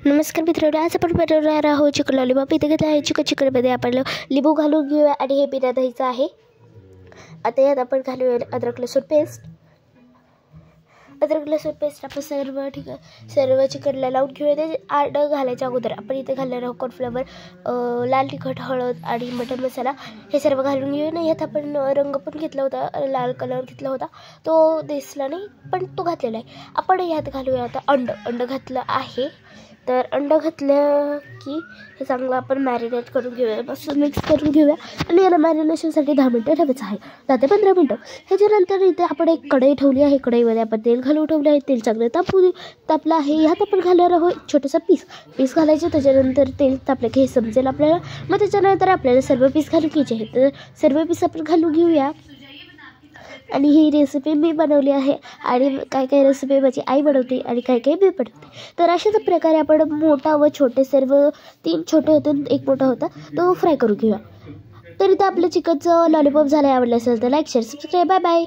नमस्कार मित्रांनो, आज आपण बनवणार आहोत चिकन लॉलीपॉप. इथे घेतलं आहे चिकनमध्ये आपण लिंबू घालून घेऊया आणि हे बिना दहीचं आहे. आता यात आपण घालूया अद्रक लसूण पेस्ट. आपण सर्व चिकनला लावून घेऊया. ते आडं घालायच्या अगोदर आपण इथे घालणार आहोत कॉर्नफ्लॉवर, लाल तिखट, हळद आणि मटन मसाला. हे सर्व घालून घेऊया. ना यात आपण रंग पण घेतला होता, लाल कलर घेतला होता, तो दिसला नाही पण तो घातलेला आहे. आपण यात घालूया आता अंड घातलं आहे. तर अंड घातलं की हे चांगलं आपण मॅरिनेट करून घेऊया, मस्त मिक्स करून घेऊया आणि याला मॅरिनेशनसाठी 10 मिनटं ठेवायचं आहे, 10 ते 15 मिनटं. ह्याच्यानंतर इथे आपण एक कढई ठेवली आहे. कढईमध्ये आपण तेल घालून ठेवले आहे. तेल चांगलं तापलं आहे. ह्यात आपण घालणार आहोत छोटंसं पीस घालायचं. त्याच्यानंतर तेल तापलं की हे समजेल आपल्याला. मग त्याच्यानंतर आपल्याला सर्व पीस घालून घ्यायचे आहेत. तर सर्व पीस आपण घालून घेऊया. आणि ही रेसिपी मी बनवली आहे आणि काही रेसिपी माझी आई बनवते आणि काही मी बनवते. तर अशाच प्रकारे आपण मोठा व छोटे सर्व 3 छोटे होते, एक मोठा होता, तो फ्राय करून घेऊया. तर इथं आपलं चिकनचं लॉलीपॉप झालं. आवडलं असेल तर like, share, subscribe. Bye bye.